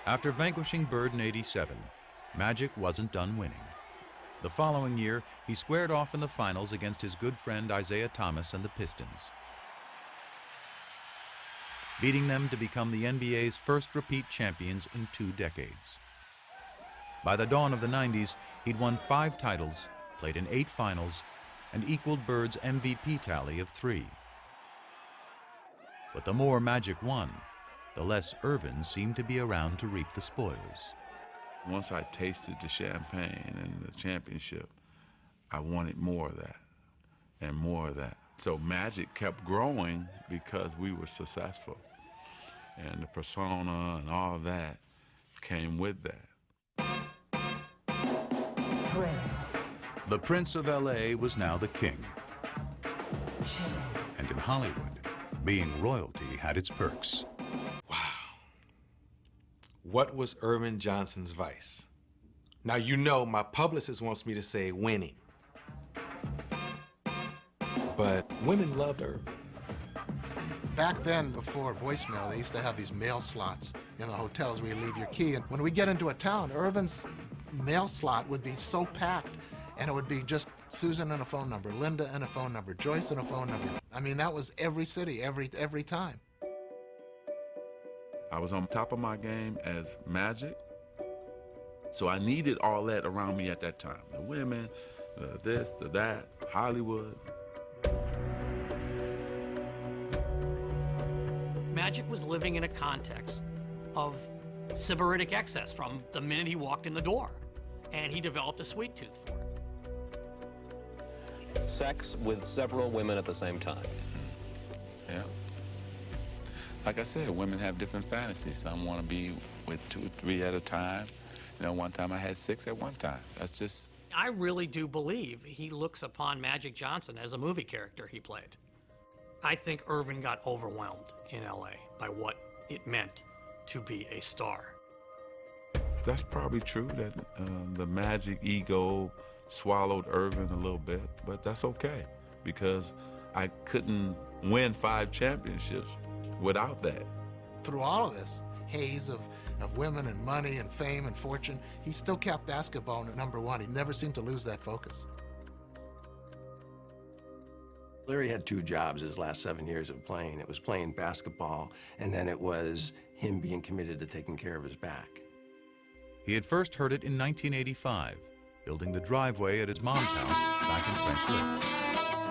After vanquishing Bird in '87, Magic wasn't done winning. The following year, he squared off in the finals against his good friend Isaiah Thomas and the Pistons, beating them to become the NBA's first repeat champions in 2 decades. By the dawn of the '90s, he'd won 5 titles, played in 8 finals, and equaled Bird's MVP tally of 3. But the more Magic won, the less Irvin seemed to be around to reap the spoils. Once I tasted the champagne and the championship, I wanted more of that and more of that. So Magic kept growing because we were successful. And the persona and all of that came with that. The Prince of LA was now the king. And in Hollywood, being royalty had its perks. Wow. What was Irvin Johnson's vice? Now, you know my publicist wants me to say winning. But women loved Irvin. Back then, before voicemail, they used to have these mail slots in the hotels where you leave your key. And when we get into a town, Irvin's mail slot would be so packed, and it would be just Susan and a phone number, Linda and a phone number, Joyce and a phone number. I mean, that was every city, every time. I was on top of my game as Magic, so I needed all that around me at that time. The women, the this, the that, Hollywood. Magic was living in a context of sybaritic excess from the minute he walked in the door, and he developed a sweet tooth for it. Sex with several women at the same time. Yeah. Like I said, women have different fantasies. Some want to be with 2 or 3 at a time. You know, one time I had 6 at one time. That's just... I really do believe he looks upon Magic Johnson as a movie character he played. I think Irvin got overwhelmed in LA by what it meant to be a star. That's probably true that the Magic ego swallowed Irvin a little bit, but that's okay because I couldn't win 5 championships without that. Through all of this haze of women and money and fame and fortune, he still kept basketball at #1. He never seemed to lose that focus. Larry had 2 jobs his last 7 years of playing. It was playing basketball, and then it was him being committed to taking care of his back. He had first heard it in 1985, building the driveway at his mom's house back in French Lick.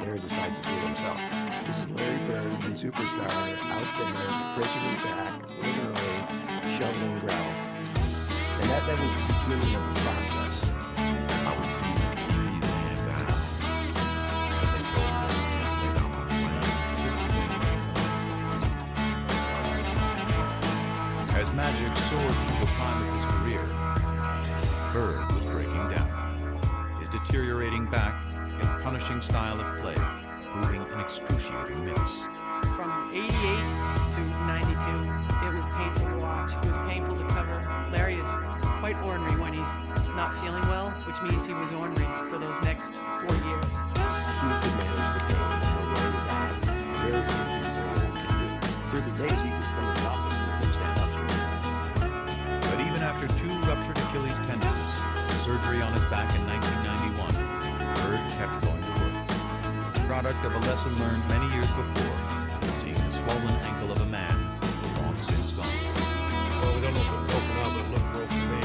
Larry decides to do it himself. This is Larry Bird, the superstar, out there, breaking his back, literally shoveling gravel. And that was the beginning of the process. I would see him laying down. They told me to lay down my plan. As Magic soared to the prime of his career, Bird was breaking down, his deteriorating back and punishing style of play proving an excruciating mix. From 88 to 92, it was painful to watch. It was painful to cover. Larry is quite ornery when he's not feeling well, which means he was ornery for those next 4 years. He could manage the pain in a way that very few people could do. 30 days he could come to the office and could stand up straight. But even after 2 ruptured Achilles tendons, surgery on his back in 1991, Bird kept going to work. Product of a lesson learned many years before, seeing the swollen ankle of a man long since gone. Well, we don't know if it was broken up, but it looked broken to me.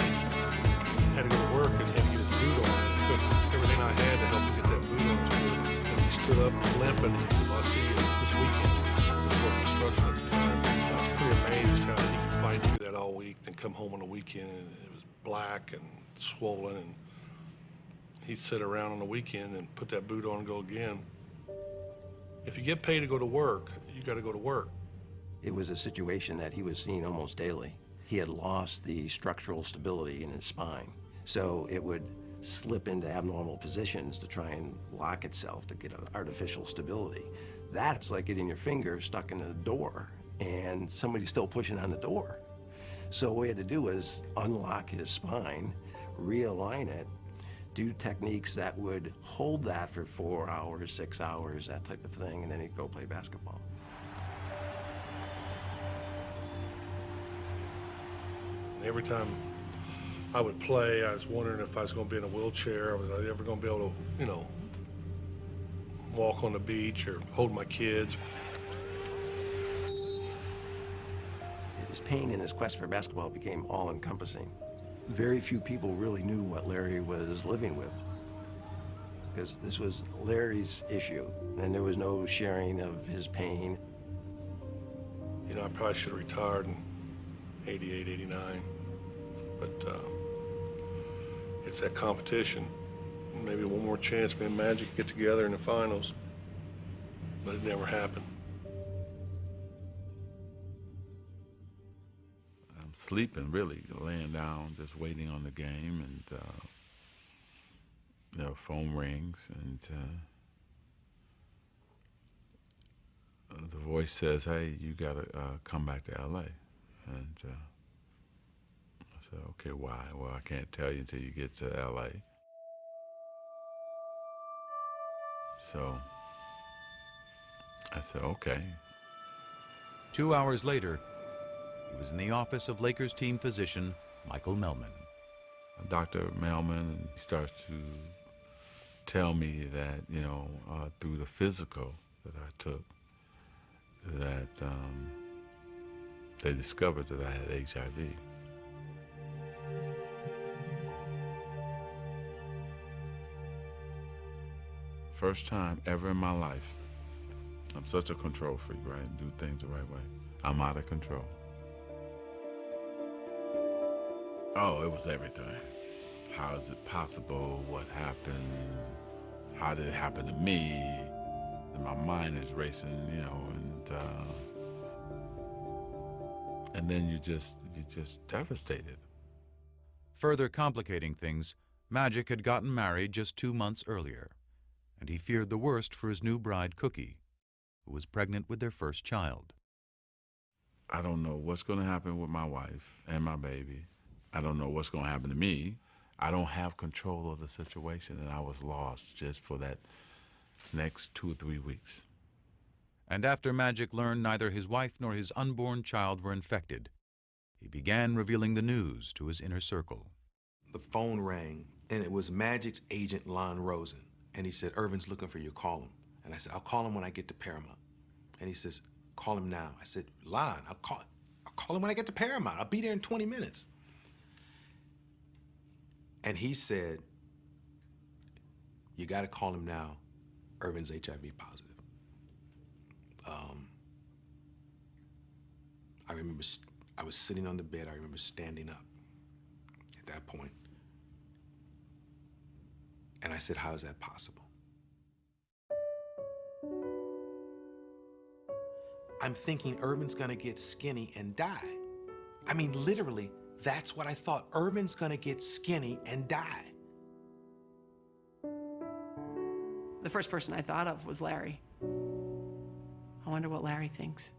Had to go to work and had to get his boot on. It took everything I had to help him get that boot on his foot. And he stood up limping and he said, "I'll see you this weekend." So for construction at the time, I was pretty amazed how he could fight through that all week, then come home on the weekend and it was black and swollen, and he'd sit around on the weekend and put that boot on and go again. If you get paid to go to work, you got to go to work. It was a situation that he was seeing almost daily. He had lost the structural stability in his spine, so it would slip into abnormal positions to try and lock itself to get an artificial stability. That's like getting your finger stuck in a door and somebody's still pushing on the door. So what we had to do was unlock his spine, realign it, do techniques that would hold that for 4 hours, 6 hours, that type of thing, and then he'd go play basketball. Every time I would play, I was wondering if I was going to be in a wheelchair. Was I ever going to be able to, you know, walk on the beach or hold my kids? His pain in his quest for basketball became all-encompassing. Very few people really knew what Larry was living with, because this was Larry's issue, and there was no sharing of his pain. You know, I probably should have retired in 88, 89, but it's that competition. Maybe one more chance, me and Magic could get together in the finals, but it never happened. I'm sleeping, really, laying down, just waiting on the game, and the phone rings, and the voice says, "Hey, you gotta come back to LA." And I said, "Okay, why?" "Well, I can't tell you until you get to LA." So I said, "Okay." 2 hours later, he was in the office of Lakers team physician Michael Melman. Dr. Melman starts to tell me that, you know, through the physical that I took, that they discovered that I had HIV. First time ever in my life, I'm such a control freak, right? And do things the right way. I'm out of control. Oh, it was everything. How is it possible? What happened? How did it happen to me? And my mind is racing, you know, and then you're just devastated. Further complicating things, Magic had gotten married just 2 months earlier, and he feared the worst for his new bride, Cookie, who was pregnant with their first child. I don't know what's going to happen with my wife and my baby. I don't know what's going to happen to me. I don't have control of the situation, and I was lost just for that next 2 or 3 weeks. And after Magic learned neither his wife nor his unborn child were infected, he began revealing the news to his inner circle. The phone rang, and it was Magic's agent, Lon Rosen. And he said, "Irvin's looking for you, call him." And I said, "I'll call him when I get to Paramount." And he says, "Call him now." I said, "Lon, I'll call him when I get to Paramount. I'll be there in 20 minutes. And he said, "You got to call him now. Irvin's HIV positive." I remember I was sitting on the bed. I remember standing up at that point. And I said, "How is that possible?" I'm thinking Irvin's gonna get skinny and die. I mean, literally, that's what I thought. Irvin's gonna get skinny and die. The first person I thought of was Larry. I wonder what Larry thinks.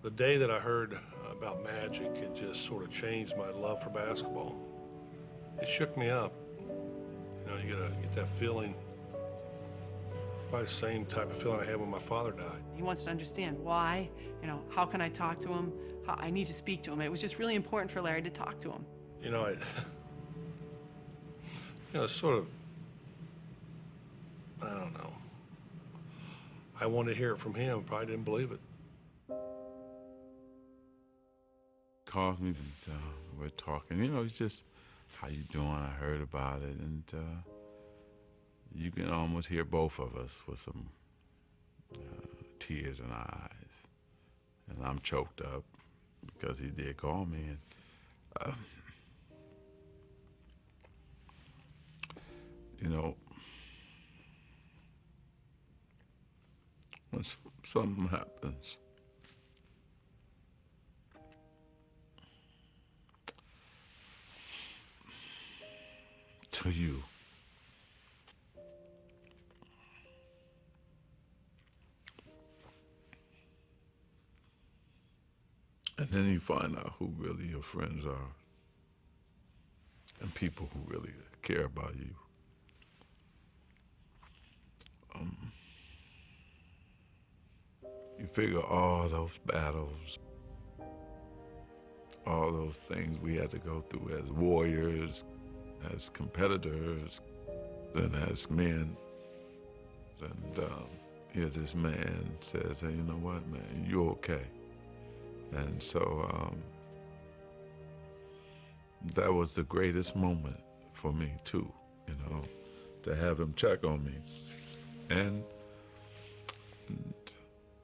The day that I heard about Magic, it just sort of changed my love for basketball. It shook me up. You know, you get that feeling, probably the same type of feeling I had when my father died. He wants to understand why, you know, how can I talk to him? How, I need to speak to him. It was just really important for Larry to talk to him. You know, it's sort of, I don't know. I wanted to hear it from him, probably didn't believe it. Calls me and we're talking, you know, it's just, "How you doing? I heard about it." And you can almost hear both of us with some tears in our eyes. And I'm choked up because he did call me. And, you know, when something happens, to you, and then you find out who really your friends are and people who really care about you. You figure all those battles all those things we had to go through as warriors, as competitors, and as men. And here this man says, hey, you know what, man, you're okay. And so that was the greatest moment for me too, you know, to have him check on me and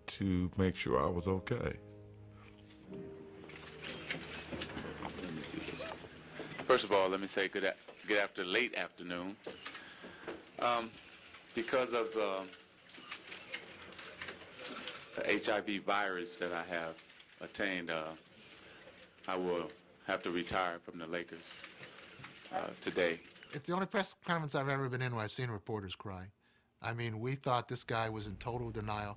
to make sure I was okay. First of all, let me say good late afternoon. Because of the HIV virus that I have attained, I will have to retire from the Lakers today. It's the only press conference I've ever been in where I've seen reporters cry. I mean, we thought this guy was in total denial.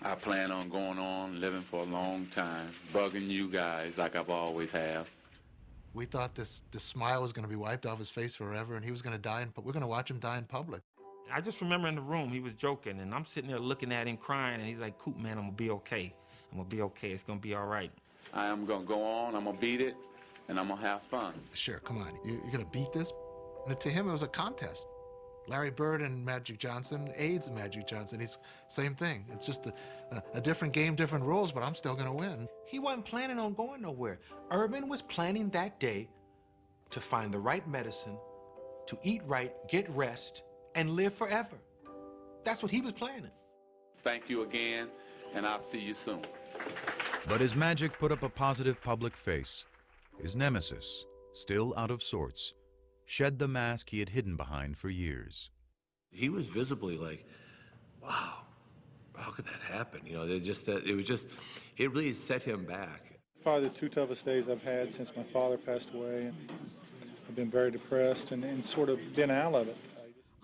I plan on going on, living for a long time, bugging you guys like I've always have. We thought this smile was going to be wiped off his face forever, and he was going to die, but we're going to watch him die in public. I just remember in the room, he was joking, and I'm sitting there looking at him crying, and he's like, Coop, man, I'm going to be okay. I'm going to be okay. It's going to be all right. I am going to go on, I'm going to beat it, and I'm going to have fun. Sure, come on. You're going to beat this? And to him, it was a contest. Larry Bird and Magic Johnson, AIDS and Magic Johnson, he's same thing. It's just a different game, different rules, but I'm still going to win. He wasn't planning on going nowhere. Irvin was planning that day to find the right medicine, to eat right, get rest, and live forever. That's what he was planning. Thank you again, and I'll see you soon. But his Magic put up a positive public face. His nemesis, still out of sorts, shed the mask he had hidden behind for years. He was visibly like, wow, how could that happen? You know, it really set him back. Probably the two toughest days I've had since my father passed away, and I've been very depressed and sort of been out of it.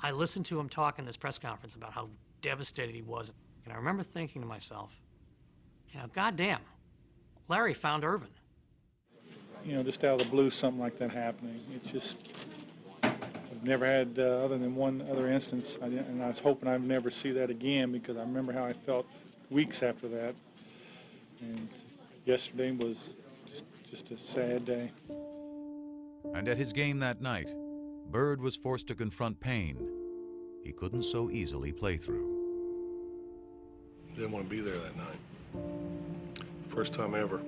I listened to him talk in this press conference about how devastated he was, and I remember thinking to myself, you know, goddamn, Larry found Irvin. You know, just out of the blue, something like that happening. It's just, I've never had, other than one other instance, and I was hoping I'd never see that again, because I remember how I felt weeks after that. And yesterday was just a sad day. And at his game that night, Bird was forced to confront pain he couldn't so easily play through. Didn't want to be there that night. First time ever.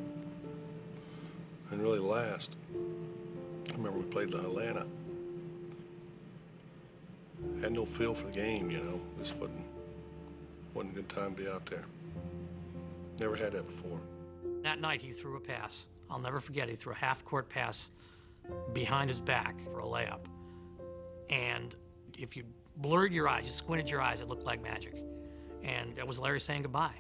And really last. I remember we played in Atlanta. Had no feel for the game, you know. This wasn't a good time to be out there. Never had that before. That night he threw a pass. I'll never forget, he threw a half-court pass behind his back for a layup. And if you blurred your eyes, you squinted your eyes, it looked like magic. And it was Larry saying goodbye.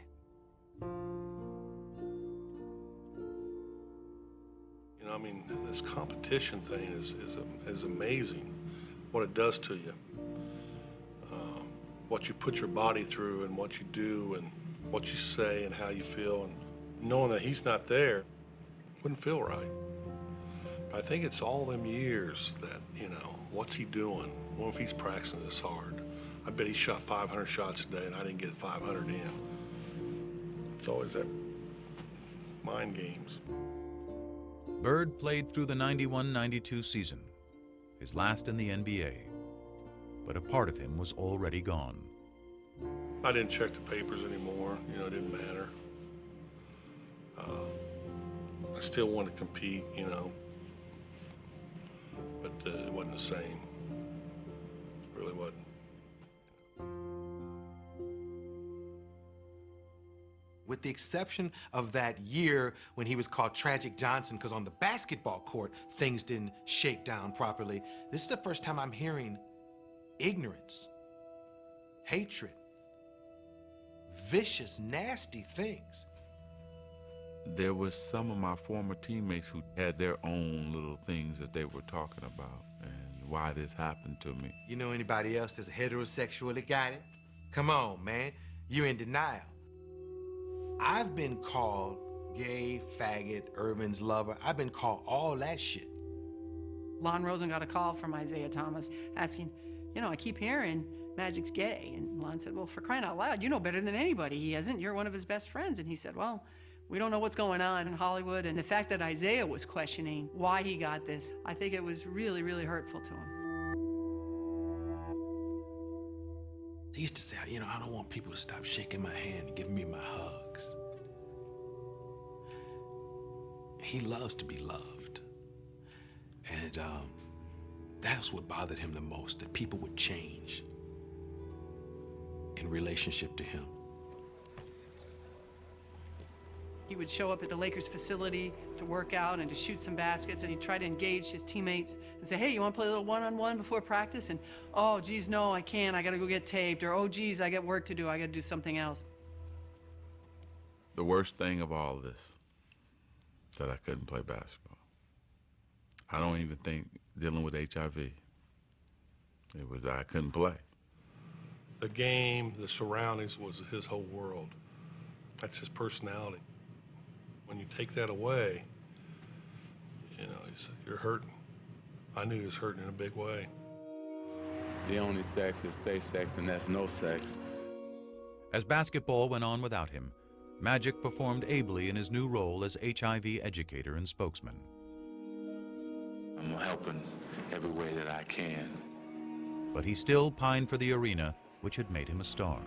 You know, I mean, this competition thing is amazing, what it does to you. What you put your body through and what you do and what you say and how you feel, and knowing that he's not there wouldn't feel right. But I think it's all them years that, you know, what's he doing? What if he's practicing this hard? I bet he shot 500 shots a day and I didn't get 500 in. It's always that mind games. Bird played through the 91-92 season, his last in the NBA. But a part of him was already gone. I didn't check the papers anymore. You know, it didn't matter. I still wanted to compete, you know, but it wasn't the same. It really wasn't. With the exception of that year when he was called Tragic Johnson, because on the basketball court, things didn't shake down properly, this is the first time I'm hearing ignorance, hatred, vicious, nasty things. There was some of my former teammates who had their own little things that they were talking about and why this happened to me. You know anybody else that's heterosexual that got it? Come on, man. You're in denial. I've been called gay, faggot, Irvin's lover. I've been called all that shit. Lon Rosen got a call from Isaiah Thomas asking, you know, I keep hearing Magic's gay. And Lon said, well, for crying out loud, you know better than anybody he isn't. You're one of his best friends. And he said, well, We don't know what's going on in Hollywood, and the fact that Isaiah was questioning why he got this, I think it was really, really hurtful to him. He used to say, you know, I don't want people to stop shaking my hand and giving me my hugs. He loves to be loved. And that's what bothered him the most, that people would change in relationship to him. He would show up at the Lakers facility to work out and to shoot some baskets, and he'd try to engage his teammates and say, hey, you want to play a little one-on-one before practice? And, oh, geez, no, I can't. I got to go get taped. Or, oh, geez, I got work to do. I got to do something else. The worst thing of all of this, that I couldn't play basketball. I don't even think dealing with HIV. It was I couldn't play. The game, the surroundings was his whole world. That's his personality. When you take that away, you know, you're hurting. I knew he was hurting in a big way. The only sex is safe sex, and that's no sex. As basketball went on without him, Magic performed ably in his new role as HIV educator and spokesman. I'm helping every way that I can. But he still pined for the arena, which had made him a star.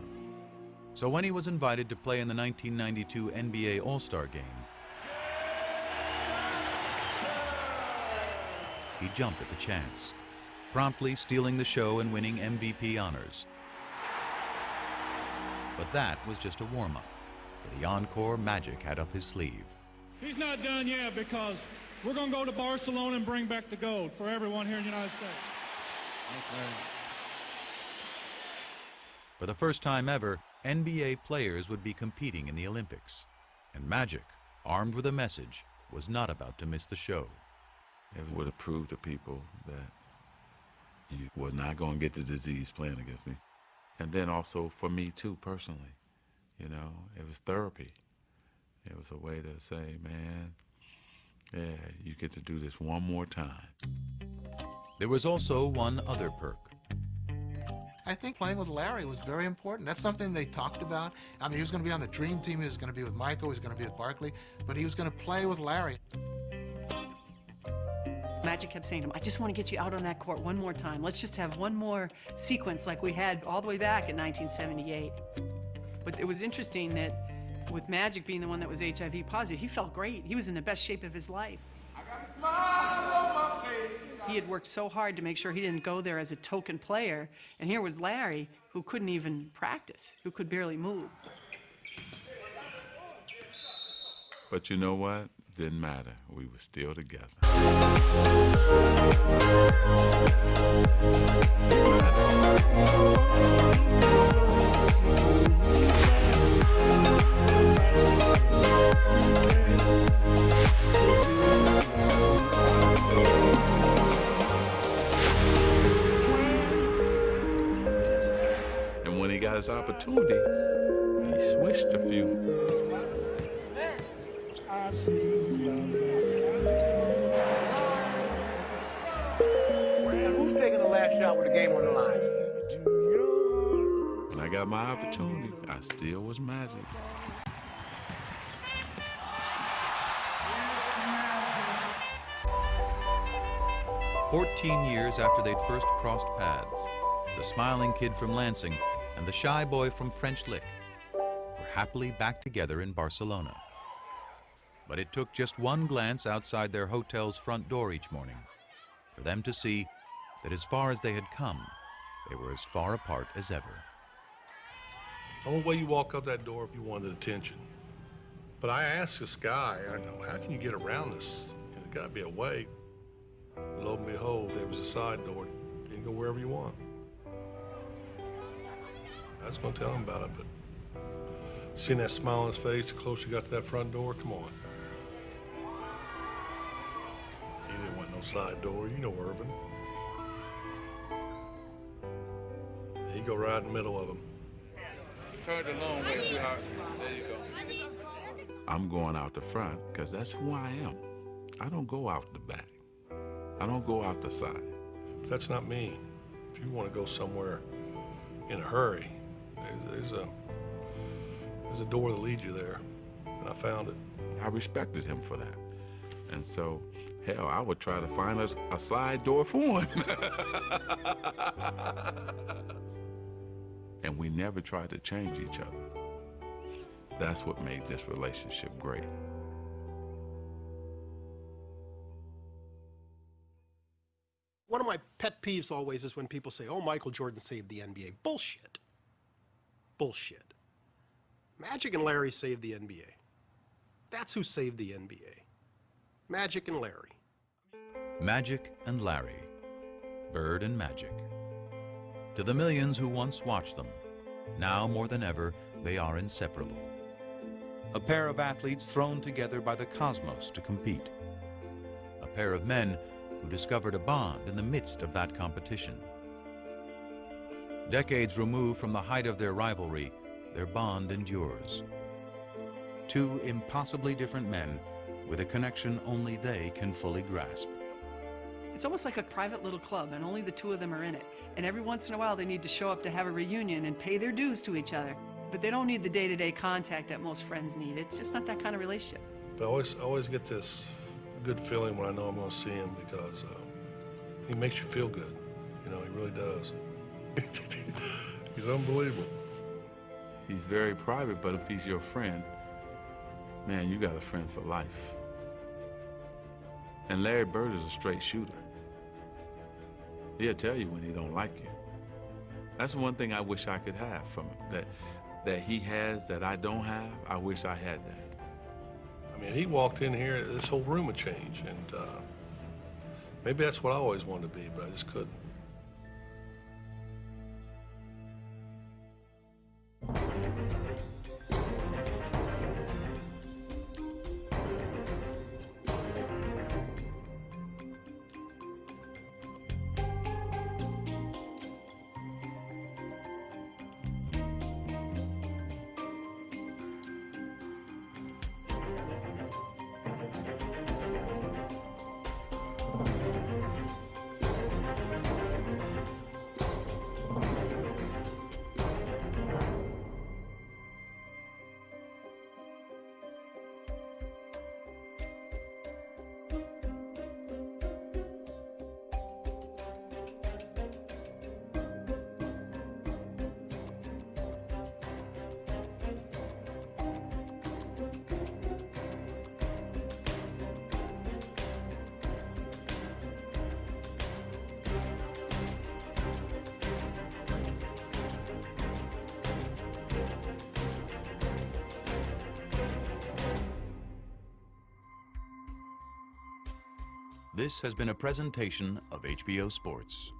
So when he was invited to play in the 1992 NBA All-Star game, he jumped at the chance, promptly stealing the show and winning MVP honors. But that was just a warm-up. For the encore, Magic had up his sleeve. He's not done yet, because we're going to go to Barcelona and bring back the gold for everyone here in the United States. Thanks, Larry. For the first time ever, NBA players would be competing in the Olympics. And Magic, armed with a message, was not about to miss the show. It would have proved to people that you were not going to get the disease playing against me. And then also for me too, personally, you know, it was therapy. It was a way to say, man, yeah, you get to do this one more time. There was also one other perk. I think playing with Larry was very important. That's something they talked about. I mean, he was going to be on the dream team. He was going to be with Michael. He was going to be with Barkley. But he was going to play with Larry. Magic kept saying to him, I just want to get you out on that court one more time. Let's just have one more sequence like we had all the way back in 1978. But it was interesting that with Magic being the one that was HIV positive, he felt great. He was in the best shape of his life. I got a smile on my face. He had worked so hard to make sure he didn't go there as a token player. And here was Larry, who couldn't even practice, who could barely move. But you know what? Didn't matter. We were still together. And when he got his opportunities, he switched a few. Who's taking the last shot with the game on the line? When I got my opportunity, I still was Magic. "14 years after they'd first crossed paths, the smiling kid from Lansing and the shy boy from French Lick were happily back together in Barcelona. But it took just one glance outside their hotel's front door each morning for them to see that as far as they had come, they were as far apart as ever. The only way you walk out that door if you wanted attention. But I asked this guy, I know, how can you get around this? There's got to be a way. Lo and behold, there was a side door. You can go wherever you want. I was going to tell him about it, but seeing that smile on his face, the closer you got to that front door, come on. He didn't want no side door. You know Irvin. He'd go right in the middle of them. Turn the long way, sweetheart. There you go. I'm going out the front because that's who I am. I don't go out the back. I don't go out the side. But that's not me. If you want to go somewhere in a hurry, there's a door that leads you there, and I found it. I respected him for that. And so, hell, I would try to find a slide door for him. And we never tried to change each other. That's what made this relationship great. One of my pet peeves always is when people say, oh, Michael Jordan saved the NBA. Bullshit. Bullshit. Magic and Larry saved the NBA. That's who saved the NBA. Magic and Larry. Magic and Larry. Bird and Magic. To the millions who once watched them, now more than ever, they are inseparable. A pair of athletes thrown together by the cosmos to compete. A pair of men who discovered a bond in the midst of that competition. Decades removed from the height of their rivalry, their bond endures. Two impossibly different men with a connection only they can fully grasp. It's almost like a private little club, and only the two of them are in it. And every once in a while, they need to show up to have a reunion and pay their dues to each other. But they don't need the day-to-day contact that most friends need. It's just not that kind of relationship. But I always get this good feeling when I know I'm going to see him, because he makes you feel good. You know, he really does. He's unbelievable. He's very private, but if he's your friend, man, you got a friend for life. And Larry Bird is a straight shooter. He'll tell you when he don't like you. That's one thing I wish I could have from him, that he has that I don't have. I wish I had that. I mean, he walked in here, this whole room would change, and maybe that's what I always wanted to be, but I just couldn't. This has been a presentation of HBO Sports.